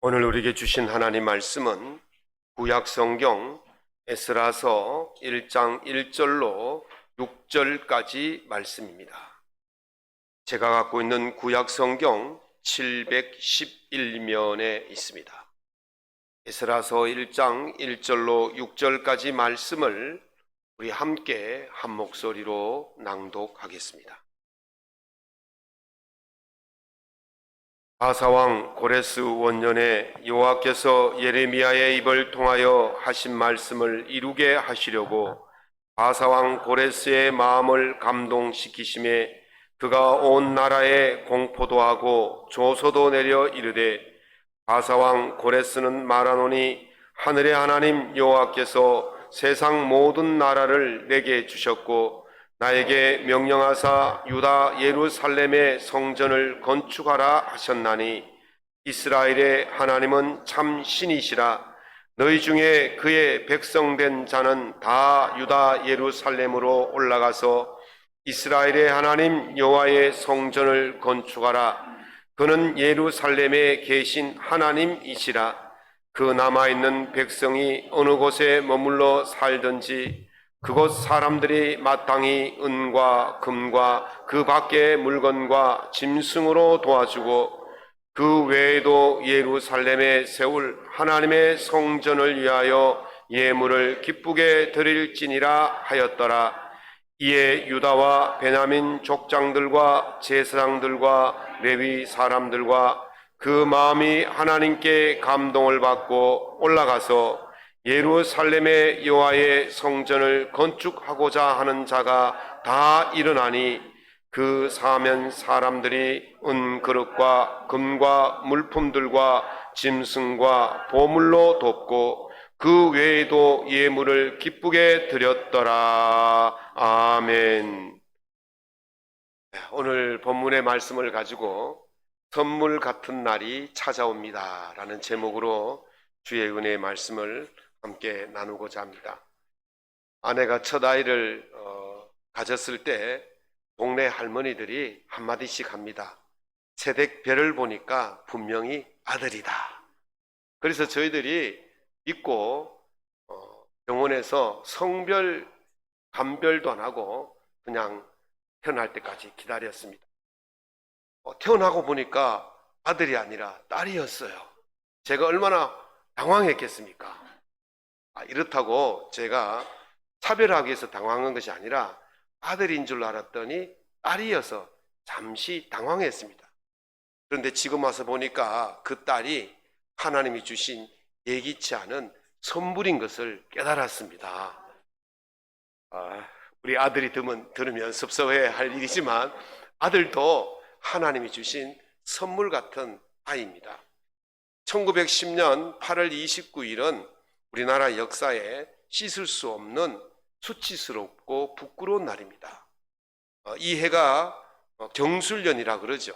오늘 우리에게 주신 하나님 말씀은 구약성경 에스라서 1장 1절로 6절까지 말씀입니다. 제가 갖고 있는 구약성경 711면에 있습니다. 에스라서 1장 1절로 6절까지 말씀을 우리 함께 한 목소리로 낭독하겠습니다. 바사왕 고레스 원년에 여호와께서 예레미야의 입을 통하여 하신 말씀을 이루게 하시려고 바사왕 고레스의 마음을 감동시키심에 그가 온 나라에 공포도 하고 조소도 내려 이르되, 바사왕 고레스는 말하노니 하늘의 하나님 여호와께서 세상 모든 나라를 내게 주셨고 나에게 명령하사 유다 예루살렘의 성전을 건축하라 하셨나니, 이스라엘의 하나님은 참 신이시라. 너희 중에 그의 백성된 자는 다 유다 예루살렘으로 올라가서 이스라엘의 하나님 여호와의 성전을 건축하라. 그는 예루살렘에 계신 하나님이시라. 그 남아있는 백성이 어느 곳에 머물러 살든지 그곳 사람들이 마땅히 은과 금과 그 밖의 물건과 짐승으로 도와주고, 그 외에도 예루살렘에 세울 하나님의 성전을 위하여 예물을 기쁘게 드릴지니라 하였더라. 이에 유다와 베냐민 족장들과 제사장들과 레위 사람들과 그 마음이 하나님께 감동을 받고 올라가서 예루살렘의 여호와의 성전을 건축하고자 하는 자가 다 일어나니, 그 사면 사람들이 은그릇과 금과 물품들과 짐승과 보물로 돕고 그 외에도 예물을 기쁘게 드렸더라. 아멘. 오늘 본문의 말씀을 가지고 선물 같은 날이 찾아옵니다 라는 제목으로 주의 은혜의 말씀을 함께 나누고자 합니다. 아내가 첫 아이를 가졌을 때 동네 할머니들이 한마디씩 합니다. 세댁별을 보니까 분명히 아들이다. 그래서 저희들이 믿고 병원에서 성별 감별도 안 하고 그냥 태어날 때까지 기다렸습니다. 태어나고 보니까 아들이 아니라 딸이었어요. 제가 얼마나 당황했겠습니까? 이렇다고 제가 차별하기 위해서 당황한 것이 아니라 아들인 줄 알았더니 딸이어서 잠시 당황했습니다. 그런데 지금 와서 보니까 그 딸이 하나님이 주신 예기치 않은 선물인 것을 깨달았습니다. 우리 아들이 들으면 섭섭해할 일이지만 아들도 하나님이 주신 선물 같은 아이입니다. 1910년 8월 29일은 우리나라 역사에 씻을 수 없는 수치스럽고 부끄러운 날입니다. 이 해가 경술년이라 그러죠.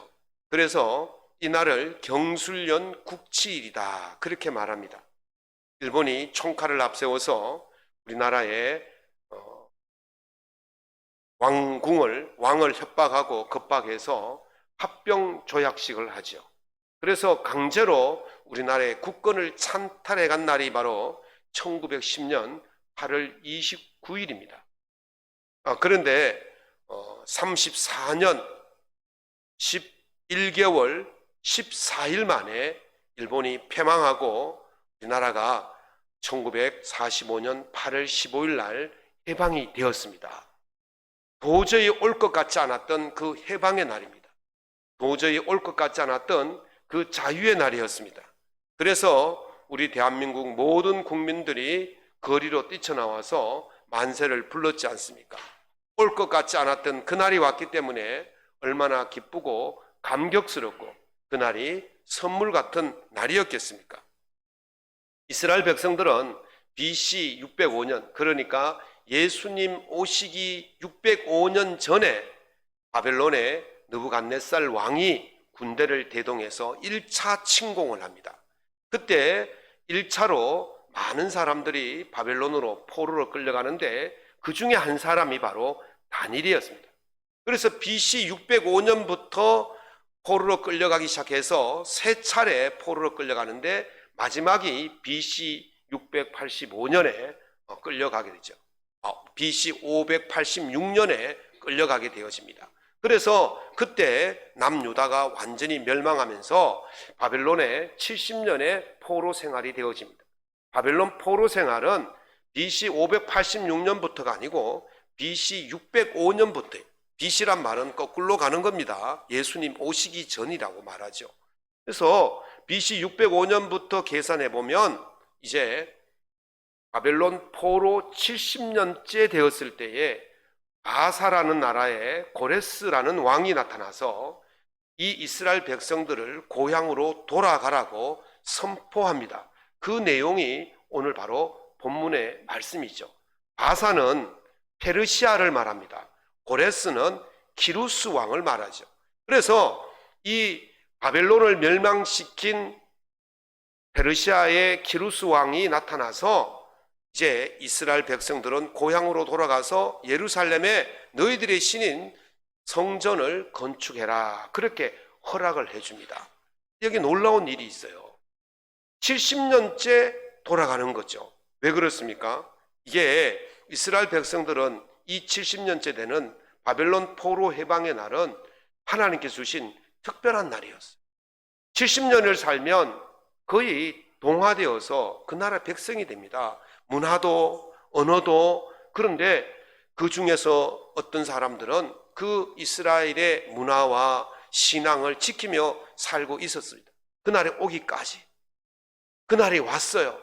그래서 이 날을 경술년 국치일이다 그렇게 말합니다. 일본이 총칼을 앞세워서 우리나라의 왕을 협박하고 겁박해서 합병 조약식을 하죠. 그래서 강제로 우리나라의 국권을 찬탈해 간 날이 바로 1910년 8월 29일입니다. 그런데 34년 11개월 14일 만에 일본이 패망하고 우리나라가 1945년 8월 15일 날 해방이 되었습니다. 도저히 올 것 같지 않았던 그 해방의 날입니다. 도저히 올 것 같지 않았던 그 자유의 날이었습니다. 그래서 우리 대한민국 모든 국민들이 거리로 뛰쳐나와서 만세를 불렀지 않습니까? 올 것 같지 않았던 그날이 왔기 때문에 얼마나 기쁘고 감격스럽고 그날이 선물 같은 날이었겠습니까? 이스라엘 백성들은 BC 605년, 그러니까 예수님 오시기 605년 전에 바벨론의 느부갓네살 왕이 군대를 대동해서 1차 침공을 합니다. 그때 1차로 많은 사람들이 바벨론으로 포로로 끌려가는데 그 중에 한 사람이 바로 다니엘이었습니다. 그래서 BC 605년부터 포로로 끌려가기 시작해서 세 차례 포로로 끌려가는데 마지막이 BC 685년에 끌려가게 되죠. BC 586년에 끌려가게 되어집니다. 그래서 그때 남유다가 완전히 멸망하면서 바벨론의 70년의 포로 생활이 되어집니다. 바벨론 포로 생활은 BC 586년부터가 아니고 BC 605년부터, BC란 말은 거꾸로 가는 겁니다. 예수님 오시기 전이라고 말하죠. 그래서 BC 605년부터 계산해 보면 이제 바벨론 포로 70년째 되었을 때에 바사라는 나라에 고레스라는 왕이 나타나서 이 이스라엘 백성들을 고향으로 돌아가라고 선포합니다. 그 내용이 오늘 바로 본문의 말씀이죠. 바사는 페르시아를 말합니다. 고레스는 기루스 왕을 말하죠. 그래서 이 바벨론을 멸망시킨 페르시아의 기루스 왕이 나타나서 이제 이스라엘 백성들은 고향으로 돌아가서 예루살렘에 너희들의 신인 성전을 건축해라, 그렇게 허락을 해줍니다. 여기 놀라운 일이 있어요. 70년째 돌아가는 거죠. 왜 그렇습니까? 이게 이스라엘 백성들은 이 70년째 되는 바벨론 포로 해방의 날은 하나님께 주신 특별한 날이었어요. 70년을 살면 거의 동화되어서 그 나라 백성이 됩니다. 문화도 언어도. 그런데 그 중에서 어떤 사람들은 그 이스라엘의 문화와 신앙을 지키며 살고 있었습니다. 그날에 오기까지. 그날이 왔어요.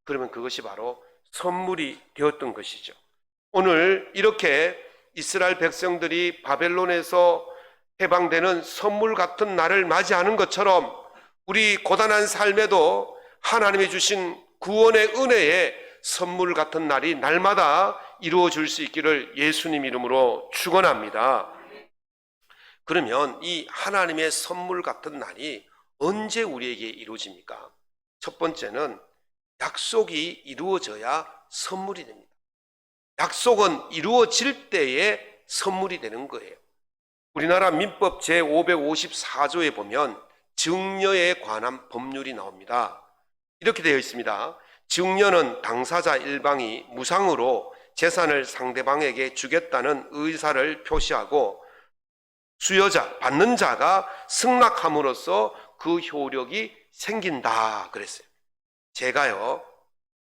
그러면 그것이 바로 선물이 되었던 것이죠. 오늘 이렇게 이스라엘 백성들이 바벨론에서 해방되는 선물 같은 날을 맞이하는 것처럼 우리 고단한 삶에도 하나님이 주신 구원의 은혜에 선물 같은 날이 날마다 이루어질 수 있기를 예수님 이름으로 축원합니다. 그러면 이 하나님의 선물 같은 날이 언제 우리에게 이루어집니까? 첫 번째는 약속이 이루어져야 선물이 됩니다. 약속은 이루어질 때에 선물이 되는 거예요. 우리나라 민법 제554조에 보면 증여에 관한 법률이 나옵니다. 이렇게 되어 있습니다. 증여는 당사자 일방이 무상으로 재산을 상대방에게 주겠다는 의사를 표시하고 수여자, 받는 자가 승낙함으로써 그 효력이 생긴다 그랬어요. 제가요,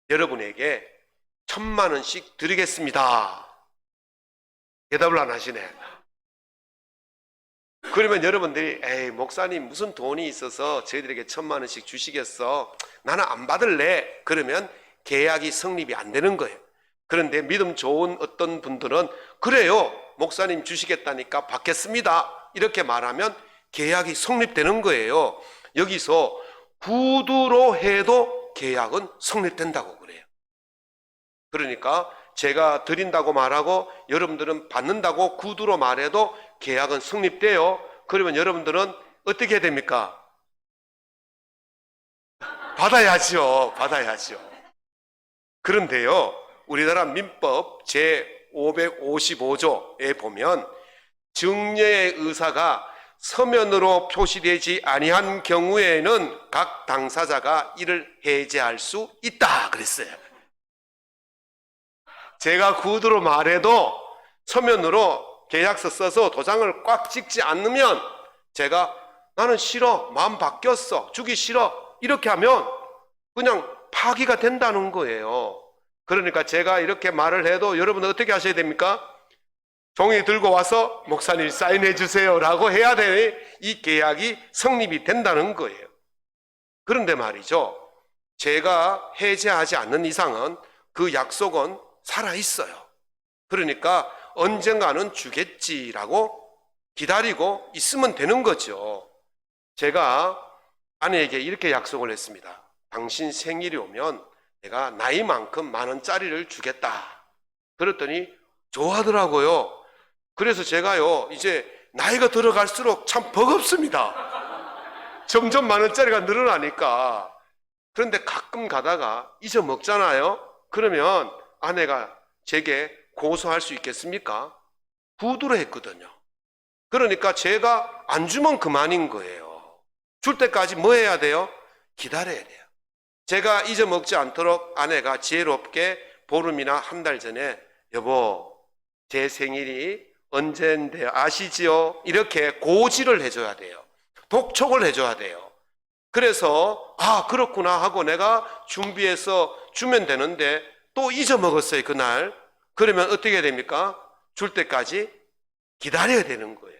여러분에게 1,000만 원씩 드리겠습니다. 대답을 안 하시네. 그러면 여러분들이 에이, 목사님 무슨 돈이 있어서 저희들에게 1,000만 원씩 주시겠어? 나는 안 받을래. 그러면 계약이 성립이 안 되는 거예요. 그런데 믿음 좋은 어떤 분들은 그래요, 목사님 주시겠다니까 받겠습니다, 이렇게 말하면 계약이 성립되는 거예요. 여기서 구두로 해도 계약은 성립된다고 그래요. 그러니까 제가 드린다고 말하고 여러분들은 받는다고 구두로 말해도 계약은 성립돼요. 그러면 여러분들은 어떻게 해야 됩니까? 받아야죠. 그런데요, 우리나라 민법 제555조에 보면 증여의 의사가 서면으로 표시되지 아니한 경우에는 각 당사자가 이를 해제할 수 있다 그랬어요. 제가 구두로 말해도 서면으로 계약서 써서 도장을 꽉 찍지 않으면 제가 나는 싫어, 마음 바뀌었어, 주기 싫어, 이렇게 하면 그냥 파기가 된다는 거예요. 그러니까 제가 이렇게 말을 해도 여러분은 어떻게 하셔야 됩니까? 종이 들고 와서 목사님 사인해 주세요 라고 해야 되니 이 계약이 성립이 된다는 거예요. 그런데 말이죠, 제가 해제하지 않는 이상은 그 약속은 살아있어요. 그러니까 언젠가는 주겠지라고 기다리고 있으면 되는 거죠. 제가 아내에게 이렇게 약속을 했습니다. 당신 생일이 오면 내가 나이만큼 10,000원짜리를 주겠다. 그랬더니 좋아하더라고요. 그래서 제가요, 이제 나이가 들어갈수록 참 버겁습니다. 점점 10,000원짜리가 늘어나니까. 그런데 가끔 가다가 잊어먹잖아요. 그러면 아내가 제게 고소할 수 있겠습니까? 구두로 했거든요. 그러니까 제가 안 주면 그만인 거예요. 줄 때까지 뭐 해야 돼요? 기다려야 돼요. 제가 잊어먹지 않도록 아내가 지혜롭게 보름이나 한 달 전에 여보 제 생일이 언제인데 아시지요? 이렇게 고지를 해줘야 돼요. 독촉을 해줘야 돼요. 그래서 아 그렇구나 하고 내가 준비해서 주면 되는데 또 잊어먹었어요 그날. 그러면 어떻게 됩니까? 줄 때까지 기다려야 되는 거예요.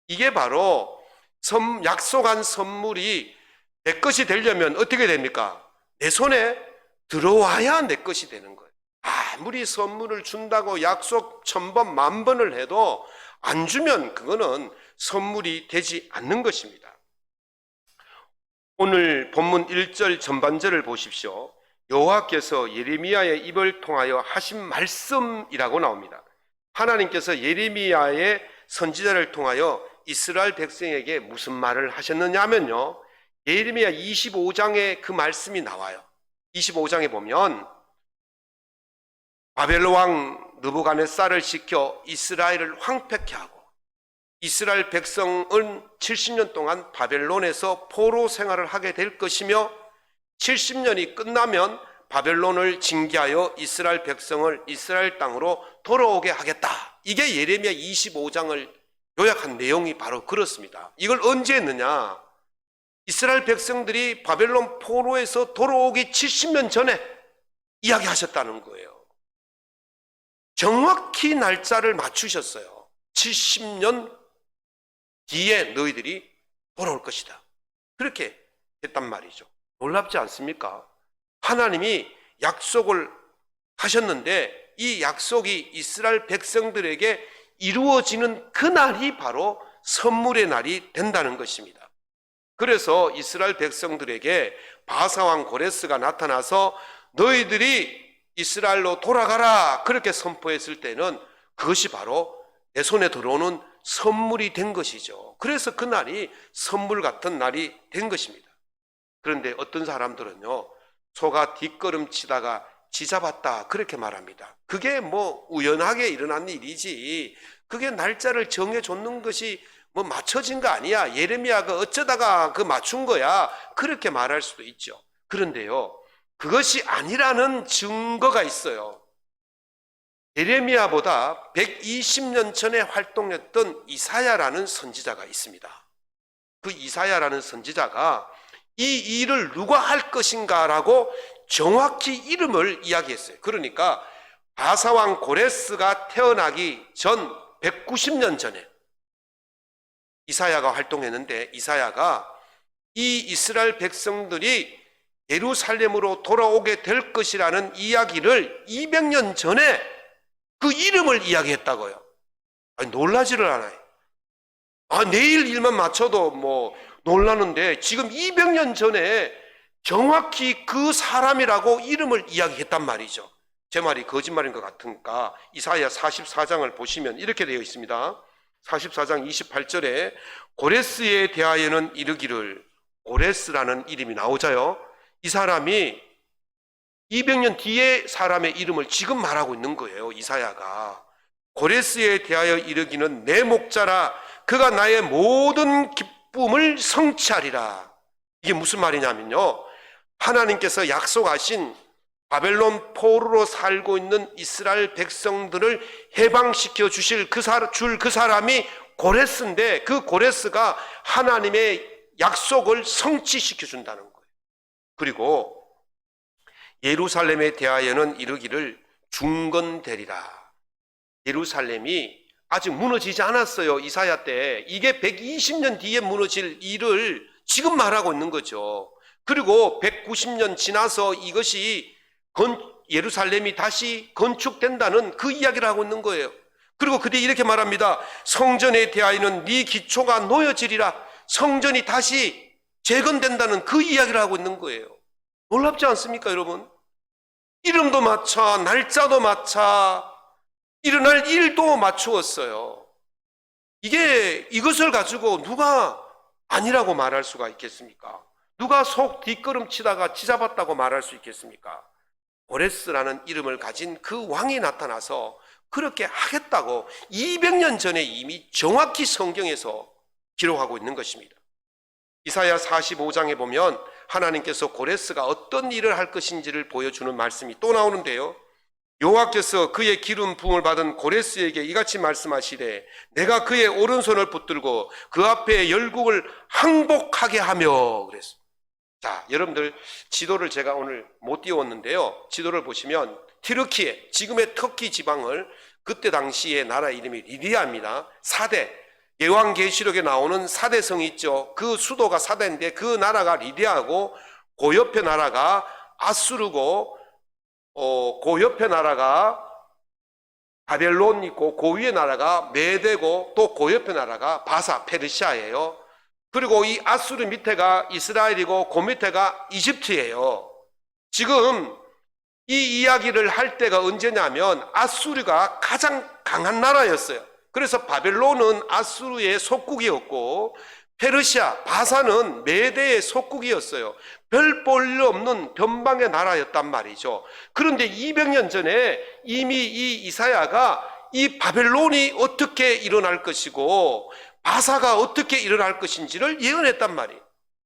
이게 바로 약속한 선물이 내 것이 되려면 어떻게 됩니까? 내 손에 들어와야 내 것이 되는 거예요. 아무리 선물을 준다고 약속 1000번, 10,000번을 해도 안 주면 그거는 선물이 되지 않는 것입니다. 오늘 본문 1절 전반절을 보십시오. 여호와께서 예레미야의 입을 통하여 하신 말씀이라고 나옵니다. 하나님께서 예레미야의 선지자를 통하여 이스라엘 백성에게 무슨 말을 하셨느냐 하면요, 예레미야 25장에 그 말씀이 나와요. 25장에 보면 바벨론 왕 느부갓네살을 시켜 이스라엘을 황폐케 하고 이스라엘 백성은 70년 동안 바벨론에서 포로 생활을 하게 될 것이며 70년이 끝나면 바벨론을 징계하여 이스라엘 백성을 이스라엘 땅으로 돌아오게 하겠다. 이게 예레미야 25장을 요약한 내용이 바로 그렇습니다. 이걸 언제 했느냐? 이스라엘 백성들이 바벨론 포로에서 돌아오기 70년 전에 이야기하셨다는 거예요. 정확히 날짜를 맞추셨어요. 70년 뒤에 너희들이 돌아올 것이다. 그렇게 했단 말이죠. 놀랍지 않습니까? 하나님이 약속을 하셨는데 이 약속이 이스라엘 백성들에게 이루어지는 그날이 바로 선물의 날이 된다는 것입니다. 그래서 이스라엘 백성들에게 바사왕 고레스가 나타나서 너희들이 이스라엘로 돌아가라 그렇게 선포했을 때는 그것이 바로 내 손에 들어오는 선물이 된 것이죠. 그래서 그날이 선물 같은 날이 된 것입니다. 그런데 어떤 사람들은요, 소가 뒷걸음치다가 쥐잡았다 그렇게 말합니다. 그게 뭐 우연하게 일어난 일이지 그게 날짜를 정해줬는 것이 뭐 맞춰진 거 아니야, 예레미야가 어쩌다가 그 맞춘 거야 그렇게 말할 수도 있죠. 그런데요, 그것이 아니라는 증거가 있어요. 예레미야보다 120년 전에 활동했던 이사야라는 선지자가 있습니다. 그 이사야라는 선지자가 이 일을 누가 할 것인가라고 정확히 이름을 이야기했어요. 그러니까 바사왕 고레스가 태어나기 전 190년 전에 이사야가 활동했는데, 이사야가 이 이스라엘 백성들이 예루살렘으로 돌아오게 될 것이라는 이야기를 200년 전에 그 이름을 이야기했다고요. 아니, 놀라지를 않아요. 내일 일만 맞춰도 뭐 놀라는데 지금 200년 전에 정확히 그 사람이라고 이름을 이야기했단 말이죠. 제 말이 거짓말인 것 같으니까 이사야 44장을 보시면 이렇게 되어 있습니다. 44장 28절에 고레스에 대하여는 이르기를, 고레스라는 이름이 나오자요. 이 사람이 200년 뒤에 사람의 이름을 지금 말하고 있는 거예요. 이사야가 고레스에 대하여 이르기는 내 목자라, 그가 나의 모든 기쁨을 성취하리라. 이게 무슨 말이냐면요, 하나님께서 약속하신 바벨론 포로로 살고 있는 이스라엘 백성들을 해방시켜 주실 그 사람이 고레스인데, 그 고레스가 하나님의 약속을 성취시켜 준다는 거예요. 그리고 예루살렘에 대하여는 이르기를 중건되리라. 예루살렘이 아직 무너지지 않았어요. 이사야 때. 이게 120년 뒤에 무너질 일을 지금 말하고 있는 거죠. 그리고 190년 지나서 이것이 예루살렘이 다시 건축된다는 그 이야기를 하고 있는 거예요. 그리고 그때 이렇게 말합니다. 성전에 대하여는 네 기초가 놓여지리라. 성전이 다시 재건된다는 그 이야기를 하고 있는 거예요. 놀랍지 않습니까, 여러분? 이름도 맞춰, 날짜도 맞춰, 일어날 일도 맞추었어요. 이것을 가지고 누가 아니라고 말할 수가 있겠습니까? 누가 속 뒷걸음치다가 쥐잡았다고 말할 수 있겠습니까? 고레스라는 이름을 가진 그 왕이 나타나서 그렇게 하겠다고 200년 전에 이미 정확히 성경에서 기록하고 있는 것입니다. 이사야 45장에 보면 하나님께서 고레스가 어떤 일을 할 것인지를 보여주는 말씀이 또 나오는데요. 여호와께서 그의 기름 부음을 받은 고레스에게 이같이 말씀하시되 내가 그의 오른손을 붙들고 그 앞에 열국을 항복하게 하며 그랬어요. 자, 여러분들 지도를 제가 오늘 못 띄웠는데요. 지도를 보시면 튀르키예, 지금의 터키 지방을 그때 당시의 나라 이름이 리디아입니다. 사대, 예왕계시록에 나오는 사대성이 있죠. 그 수도가 사대인데 그 나라가 리디아고 그 옆에 나라가 아수르고 그 옆에 나라가 바벨론 있고 그 위에 나라가 메대고 또 그 옆에 나라가 바사, 페르시아예요. 그리고 이 아수르 밑에가 이스라엘이고 그 밑에가 이집트예요. 지금 이 이야기를 할 때가 언제냐면 아수르가 가장 강한 나라였어요. 그래서 바벨론은 아수르의 속국이었고 페르시아, 바사는 메대의 속국이었어요. 별 볼일 없는 변방의 나라였단 말이죠. 그런데 200년 전에 이미 이 이사야가 이 바벨론이 어떻게 일어날 것이고 바사가 어떻게 일어날 것인지를 예언했단 말이에요.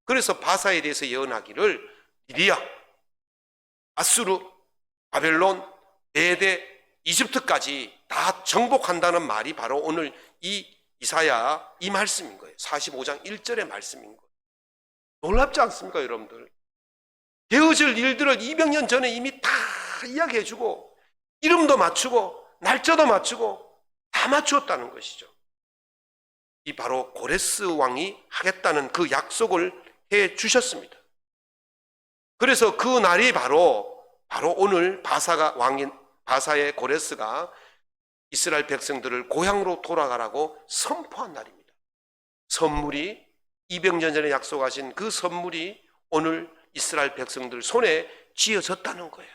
그래서 바사에 대해서 예언하기를 리디아, 아수르, 바벨론, 메대, 이집트까지 다 정복한다는 말이 바로 오늘 이 이사야 이 말씀인 거예요. 45장 1절의 말씀인 거예요. 놀랍지 않습니까, 여러분들? 되어질 일들을 200년 전에 이미 다 이야기해주고 이름도 맞추고 날짜도 맞추고 다 맞추었다는 것이죠. 이 바로 고레스 왕이 하겠다는 그 약속을 해 주셨습니다. 그래서 그 날이 바로 오늘 바사의 고레스가 이스라엘 백성들을 고향으로 돌아가라고 선포한 날입니다. 선물이 200년 전에 약속하신 그 선물이 오늘 이스라엘 백성들 손에 쥐어졌다는 거예요.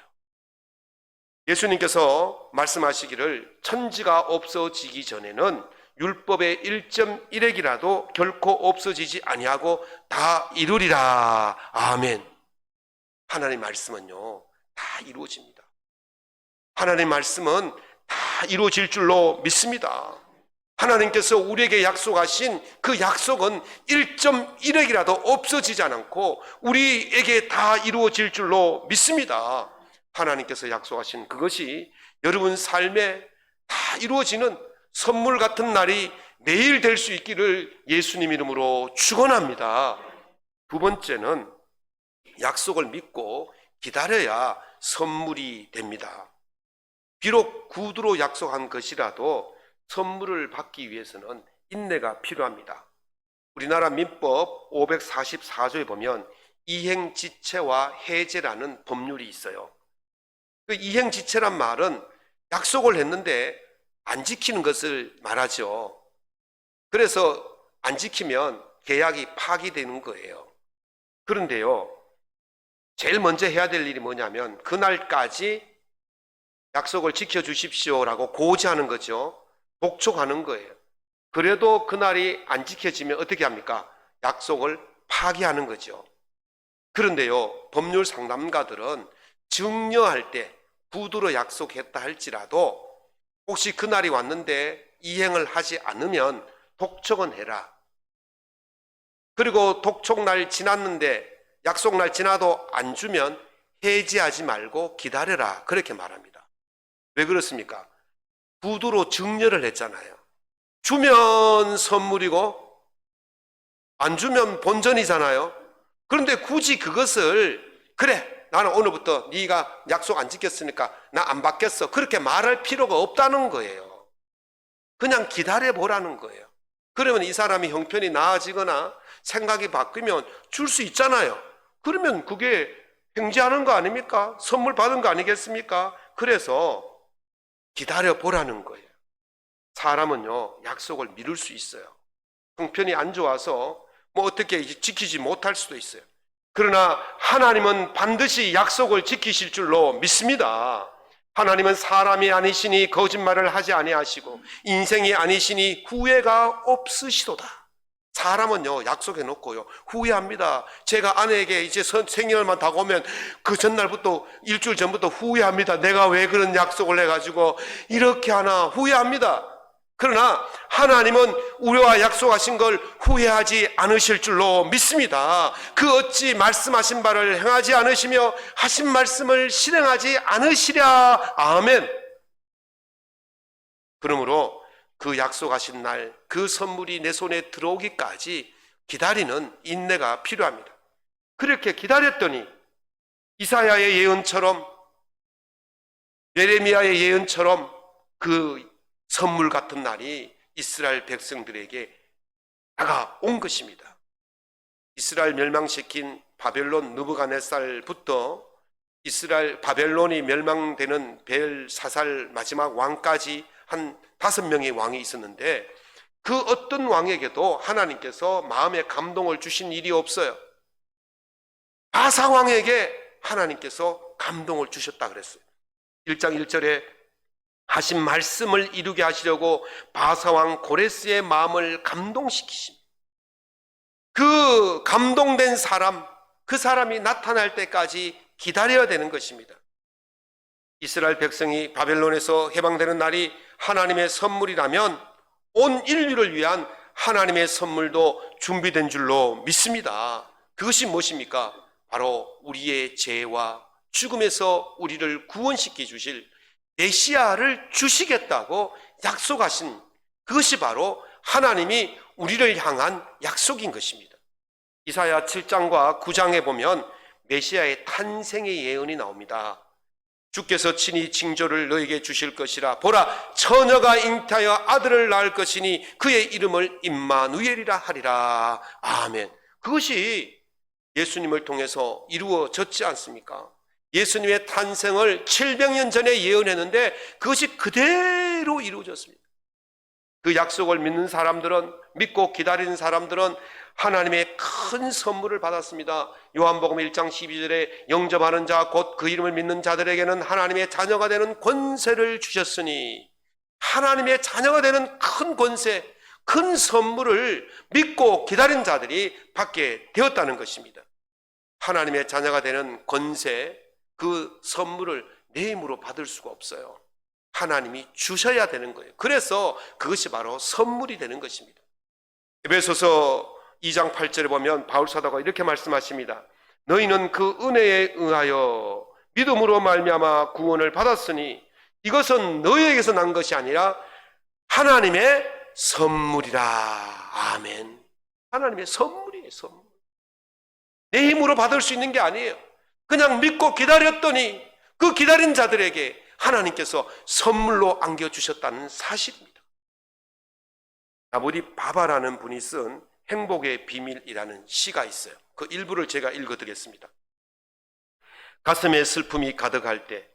예수님께서 말씀하시기를 천지가 없어지기 전에는 율법의 1.1핵이라도 결코 없어지지 아니하고 다 이루리라. 아멘. 하나님의 말씀은요 다 이루어집니다. 하나님의 말씀은 다 이루어질 줄로 믿습니다. 하나님께서 우리에게 약속하신 그 약속은 1.1핵이라도 없어지지 않고 우리에게 다 이루어질 줄로 믿습니다. 하나님께서 약속하신 그것이 여러분 삶에 다 이루어지는 선물 같은 날이 매일 될 수 있기를 예수님 이름으로 축원합니다. 두 번째는 약속을 믿고 기다려야 선물이 됩니다. 비록 구두로 약속한 것이라도 선물을 받기 위해서는 인내가 필요합니다. 우리나라 민법 544조에 보면 이행지체와 해제라는 법률이 있어요. 그 이행지체란 말은 약속을 했는데 안 지키는 것을 말하죠. 그래서 안 지키면 계약이 파기되는 거예요. 그런데요, 제일 먼저 해야 될 일이 뭐냐면 그날까지 약속을 지켜주십시오라고 고지하는 거죠. 독촉하는 거예요. 그래도 그날이 안 지켜지면 어떻게 합니까? 약속을 파기하는 거죠. 그런데요, 법률 상담가들은 증여할 때 구두로 약속했다 할지라도 혹시 그날이 왔는데 이행을 하지 않으면 독촉은 해라. 그리고 독촉날 지났는데 약속날 지나도 안 주면 해지하지 말고 기다려라. 그렇게 말합니다. 왜 그렇습니까? 구두로 증여를 했잖아요. 주면 선물이고 안 주면 본전이잖아요. 그런데 굳이 그것을 그래 나는 오늘부터 네가 약속 안 지켰으니까 나 안 받겠어 그렇게 말할 필요가 없다는 거예요. 그냥 기다려보라는 거예요. 그러면 이 사람이 형편이 나아지거나 생각이 바뀌면 줄 수 있잖아요. 그러면 그게 행지하는 거 아닙니까? 선물 받은 거 아니겠습니까? 그래서 기다려보라는 거예요. 사람은요 약속을 미룰 수 있어요. 형편이 안 좋아서 뭐 어떻게 지키지 못할 수도 있어요. 그러나 하나님은 반드시 약속을 지키실 줄로 믿습니다. 하나님은 사람이 아니시니 거짓말을 하지 아니하시고 인생이 아니시니 후회가 없으시도다. 사람은요 약속해 놓고요 후회합니다. 제가 아내에게 이제 생일만 다가오면 그 전날부터 일주일 전부터 후회합니다. 내가 왜 그런 약속을 해가지고 이렇게 하나 후회합니다. 그러나 하나님은 우리와 약속하신 걸 후회하지 않으실 줄로 믿습니다. 그 어찌 말씀하신 바를 행하지 않으시며 하신 말씀을 실행하지 않으시랴. 아멘. 그러므로 그 약속하신 날 그 선물이 내 손에 들어오기까지 기다리는 인내가 필요합니다. 그렇게 기다렸더니 이사야의 예언처럼, 예레미야의 예언처럼 그 선물 같은 날이 이스라엘 백성들에게 다가온 것입니다. 이스라엘 멸망시킨 바벨론 느부갓네살부터 이스라엘 바벨론이 멸망되는 벨사살 마지막 왕까지 한 5명의 왕이 있었는데 그 어떤 왕에게도 하나님께서 마음에 감동을 주신 일이 없어요. 바사 왕에게 하나님께서 감동을 주셨다 그랬어요. 1장 1절에 하신 말씀을 이루게 하시려고 바사왕 고레스의 마음을 감동시키십니다. 그 감동된 사람, 그 사람이 나타날 때까지 기다려야 되는 것입니다. 이스라엘 백성이 바벨론에서 해방되는 날이 하나님의 선물이라면 온 인류를 위한 하나님의 선물도 준비된 줄로 믿습니다. 그것이 무엇입니까? 바로 우리의 죄와 죽음에서 우리를 구원시켜 주실 메시아를 주시겠다고 약속하신 그것이 바로 하나님이 우리를 향한 약속인 것입니다. 이사야 7장과 9장에 보면 메시아의 탄생의 예언이 나옵니다. 주께서 친히 징조를 너에게 주실 것이라. 보라, 처녀가 잉태하여 아들을 낳을 것이니 그의 이름을 임마누엘이라 하리라. 아멘. 그것이 예수님을 통해서 이루어졌지 않습니까? 예수님의 탄생을 700년 전에 예언했는데 그것이 그대로 이루어졌습니다. 그 약속을 믿는 사람들은, 믿고 기다리는 사람들은 하나님의 큰 선물을 받았습니다. 요한복음 1장 12절에 영접하는 자 곧 그 이름을 믿는 자들에게는 하나님의 자녀가 되는 권세를 주셨으니, 하나님의 자녀가 되는 큰 권세, 큰 선물을 믿고 기다린 자들이 받게 되었다는 것입니다. 하나님의 자녀가 되는 권세, 그 선물을 내 힘으로 받을 수가 없어요. 하나님이 주셔야 되는 거예요. 그래서 그것이 바로 선물이 되는 것입니다. 에베소서 2장 8절에 보면 바울 사도가 이렇게 말씀하십니다. 너희는 그 은혜에 의하여 믿음으로 말미암아 구원을 받았으니 이것은 너희에게서 난 것이 아니라 하나님의 선물이라. 아멘. 하나님의 선물이에요. 선물. 내 힘으로 받을 수 있는 게 아니에요. 그냥 믿고 기다렸더니 그 기다린 자들에게 하나님께서 선물로 안겨주셨다는 사실입니다. 나보리 바바라는 분이 쓴 행복의 비밀이라는 시가 있어요. 그 일부를 제가 읽어드리겠습니다. 가슴에 슬픔이 가득할 때,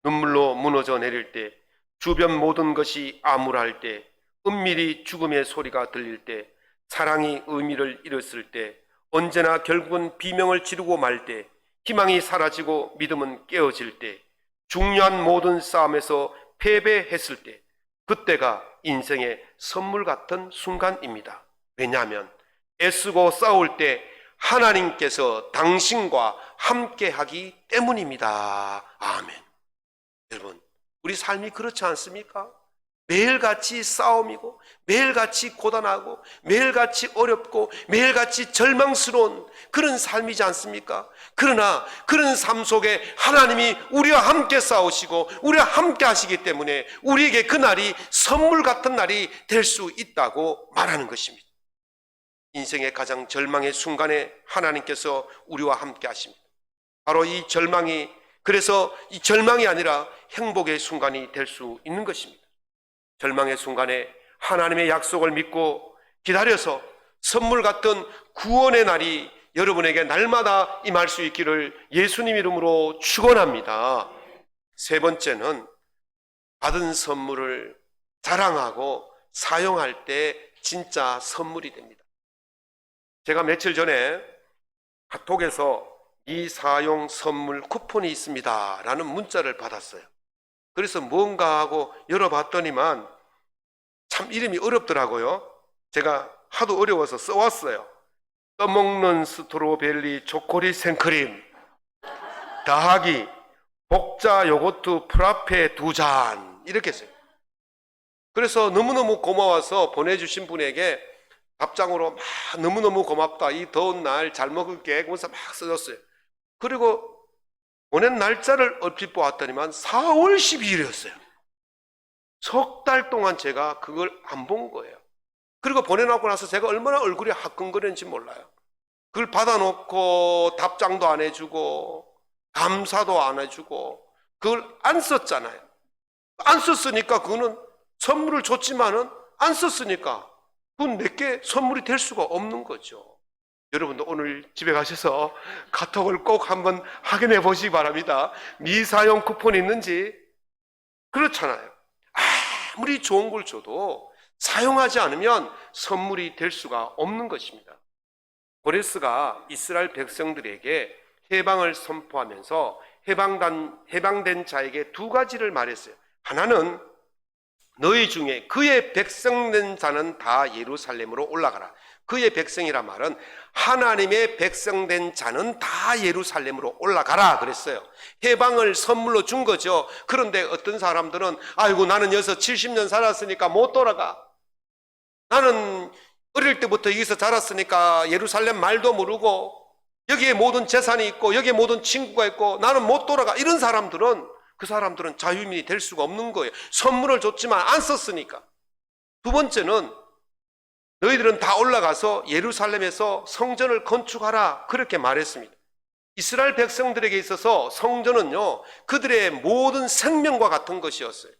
눈물로 무너져 내릴 때, 주변 모든 것이 암울할 때, 은밀히 죽음의 소리가 들릴 때, 사랑이 의미를 잃었을 때, 언제나 결국은 비명을 지르고 말 때, 희망이 사라지고 믿음은 깨어질 때, 중요한 모든 싸움에서 패배했을 때, 그때가 인생의 선물 같은 순간입니다. 왜냐하면 애쓰고 싸울 때 하나님께서 당신과 함께하기 때문입니다. 아멘. 여러분, 우리 삶이 그렇지 않습니까? 매일같이 싸움이고 매일같이 고단하고 매일같이 어렵고 매일같이 절망스러운 그런 삶이지 않습니까? 그러나 그런 삶 속에 하나님이 우리와 함께 싸우시고 우리와 함께 하시기 때문에 우리에게 그날이 선물 같은 날이 될 수 있다고 말하는 것입니다. 인생의 가장 절망의 순간에 하나님께서 우리와 함께 하십니다. 바로 이 절망이, 그래서 이 절망이 아니라 행복의 순간이 될 수 있는 것입니다. 절망의 순간에 하나님의 약속을 믿고 기다려서 선물 같은 구원의 날이 여러분에게 날마다 임할 수 있기를 예수님 이름으로 축원합니다. 세 번째는 받은 선물을 자랑하고 사용할 때 진짜 선물이 됩니다. 제가 며칠 전에 카톡에서 미사용 선물 쿠폰이 있습니다 라는 문자를 받았어요. 그래서 뭔가 하고 열어봤더니만 참 이름이 어렵더라고요. 제가 하도 어려워서 써왔어요. 떠먹는 스트로베리 초콜릿 생크림 더하기 복자 요거트 프라페 2잔 이렇게 써요. 그래서 너무너무 고마워서 보내주신 분에게 답장으로 막 너무너무 고맙다, 이 더운 날 잘 먹을게, 그러면서 막 써줬어요. 그리고 보낸 날짜를 얼핏 보았더니만 4월 12일이었어요. 석 달 동안 제가 그걸 안 본 거예요. 그리고 보내놓고 나서 제가 얼마나 얼굴이 화끈거렸는지 몰라요. 그걸 받아놓고 답장도 안 해주고 감사도 안 해주고 그걸 안 썼잖아요. 안 썼으니까 그거는 선물을 줬지만은 안 썼으니까 그건 내게 선물이 될 수가 없는 거죠. 여러분도 오늘 집에 가셔서 카톡을 꼭 한번 확인해 보시기 바랍니다. 미사용 쿠폰이 있는지. 그렇잖아요. 아무리 좋은 걸 줘도 사용하지 않으면 선물이 될 수가 없는 것입니다. 고레스가 이스라엘 백성들에게 해방을 선포하면서 해방된 자에게 두 가지를 말했어요. 하나는 너희 중에 그의 백성된 자는 다 예루살렘으로 올라가라. 그의 백성이란 말은 하나님의 백성된 자는 다 예루살렘으로 올라가라 그랬어요. 해방을 선물로 준 거죠. 그런데 어떤 사람들은 아이고 나는 여기서 70년 살았으니까 못 돌아가. 나는 어릴 때부터 여기서 자랐으니까 예루살렘 말도 모르고 여기에 모든 재산이 있고 여기에 모든 친구가 있고 나는 못 돌아가. 이런 사람들은 그 사람들은 자유민이 될 수가 없는 거예요. 선물을 줬지만 안 썼으니까. 두 번째는 너희들은 다 올라가서 예루살렘에서 성전을 건축하라 그렇게 말했습니다. 이스라엘 백성들에게 있어서 성전은요 그들의 모든 생명과 같은 것이었어요.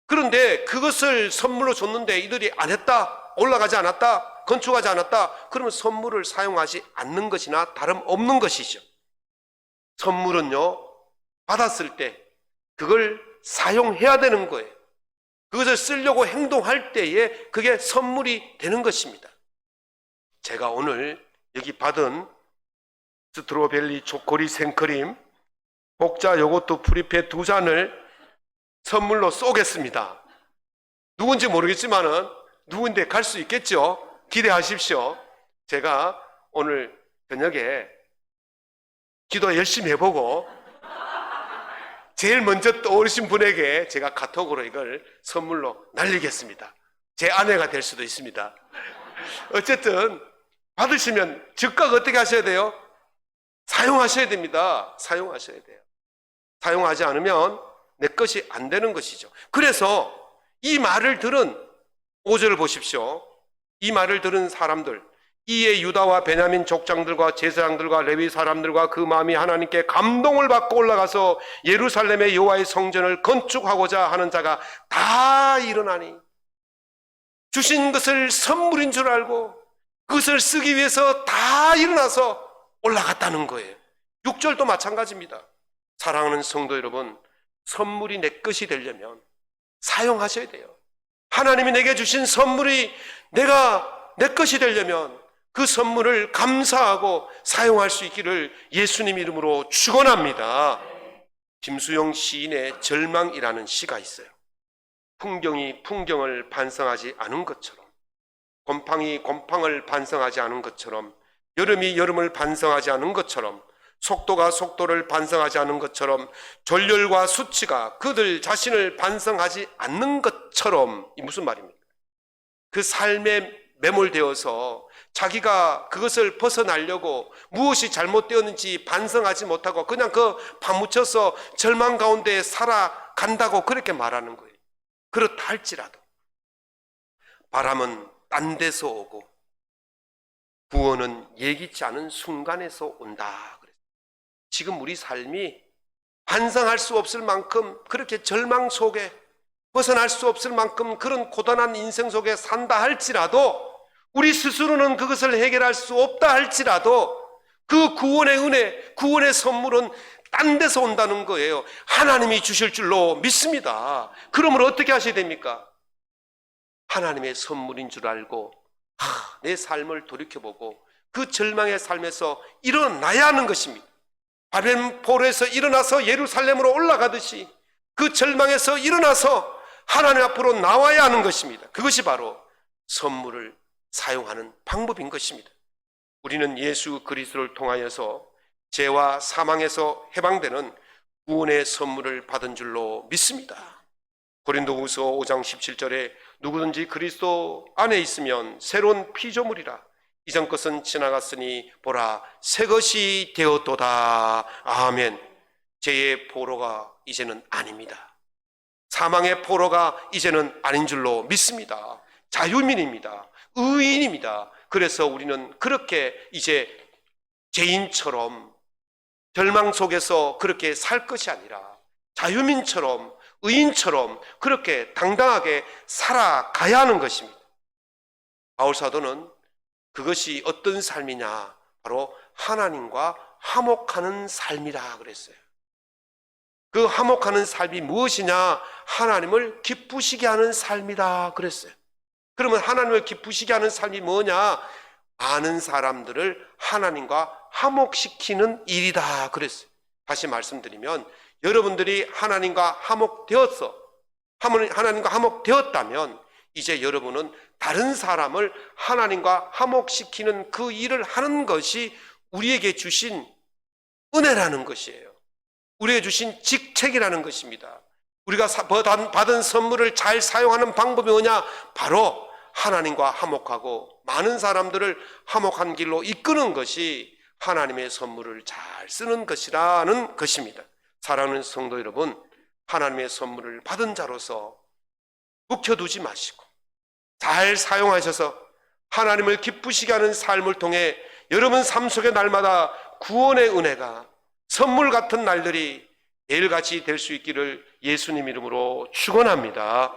그런데 그것을 선물로 줬는데 이들이 안 했다, 올라가지 않았다, 건축하지 않았다, 그러면 선물을 사용하지 않는 것이나 다름없는 것이죠. 선물은요 받았을 때 그걸 사용해야 되는 거예요. 그것을 쓰려고 행동할 때에 그게 선물이 되는 것입니다. 제가 오늘 여기 받은 스트로베리 초콜릿 생크림, 복자 요거트 프리페 2잔을 선물로 쏘겠습니다. 누군지 모르겠지만은 누군데 갈 수 있겠죠? 기대하십시오. 제가 오늘 저녁에 기도 열심히 해보고 제일 먼저 떠오르신 분에게 제가 카톡으로 이걸 선물로 날리겠습니다. 제 아내가 될 수도 있습니다. 어쨌든 받으시면 즉각 어떻게 하셔야 돼요? 사용하셔야 됩니다. 사용하셔야 돼요. 사용하지 않으면 내 것이 안 되는 것이죠. 그래서 이 말을 들은 5절을 보십시오. 이 말을 들은 사람들, 이에 유다와 베냐민 족장들과 제사장들과 레위 사람들과 그 마음이 하나님께 감동을 받고 올라가서 예루살렘의 여호와의 성전을 건축하고자 하는 자가 다 일어나니 주신 것을 선물인 줄 알고 그것을 쓰기 위해서 다 일어나서 올라갔다는 거예요. 6절도 마찬가지입니다. 사랑하는 성도 여러분, 선물이 내 것이 되려면 사용하셔야 돼요. 하나님이 내게 주신 선물이 내가 내 것이 되려면 그 선물을 감사하고 사용할 수 있기를 예수님 이름으로 축원합니다. 김수용 시인의 절망이라는 시가 있어요. 풍경이 풍경을 반성하지 않은 것처럼, 곰팡이 곰팡을 반성하지 않은 것처럼, 여름이 여름을 반성하지 않은 것처럼, 속도가 속도를 반성하지 않은 것처럼, 졸렬과 수치가 그들 자신을 반성하지 않는 것처럼. 이 무슨 말입니까? 그 삶에 매몰되어서 자기가 그것을 벗어나려고 무엇이 잘못되었는지 반성하지 못하고 그냥 그 파묻혀서 절망 가운데 살아간다고 그렇게 말하는 거예요. 그렇다 할지라도 바람은 딴 데서 오고 구원은 예기치 않은 순간에서 온다. 지금 우리 삶이 반성할 수 없을 만큼 그렇게 절망 속에 벗어날 수 없을 만큼 그런 고단한 인생 속에 산다 할지라도, 우리 스스로는 그것을 해결할 수 없다 할지라도 그 구원의 은혜, 구원의 선물은 딴 데서 온다는 거예요. 하나님이 주실 줄로 믿습니다. 그러므로 어떻게 하셔야 됩니까? 하나님의 선물인 줄 알고 내 삶을 돌이켜보고 그 절망의 삶에서 일어나야 하는 것입니다. 바벨포로에서 일어나서 예루살렘으로 올라가듯이 그 절망에서 일어나서 하나님 앞으로 나와야 하는 것입니다. 그것이 바로 선물을 사용하는 방법인 것입니다. 우리는 예수 그리스도를 통하여서 죄와 사망에서 해방되는 구원의 선물을 받은 줄로 믿습니다. 고린도후서 5장 17절에 누구든지 그리스도 안에 있으면 새로운 피조물이라. 이전 것은 지나갔으니 보라 새 것이 되었도다. 아멘. 죄의 포로가 이제는 아닙니다. 사망의 포로가 이제는 아닌 줄로 믿습니다. 자유민입니다. 의인입니다. 그래서 우리는 그렇게 이제 죄인처럼 절망 속에서 그렇게 살 것이 아니라 자유민처럼 의인처럼 그렇게 당당하게 살아가야 하는 것입니다. 바울 사도는 그것이 어떤 삶이냐? 바로 하나님과 화목하는 삶이라 그랬어요. 그 화목하는 삶이 무엇이냐? 하나님을 기쁘시게 하는 삶이다 그랬어요. 그러면 하나님을 기쁘시게 하는 삶이 뭐냐? 많은 사람들을 하나님과 화목시키는 일이다 그랬어요. 다시 말씀드리면 여러분들이 하나님과 화목되었다면 이제 여러분은 다른 사람을 하나님과 화목시키는 그 일을 하는 것이 우리에게 주신 은혜라는 것이에요. 우리에게 주신 직책이라는 것입니다. 우리가 받은 선물을 잘 사용하는 방법이 뭐냐? 바로 하나님과 화목하고 많은 사람들을 화목한 길로 이끄는 것이 하나님의 선물을 잘 쓰는 것이라는 것입니다. 사랑하는 성도 여러분, 하나님의 선물을 받은 자로서 묵혀두지 마시고 잘 사용하셔서 하나님을 기쁘시게 하는 삶을 통해 여러분 삶 속의 날마다 구원의 은혜가 선물 같은 날들이 매일같이 될 수 있기를 예수님 이름으로 축원합니다.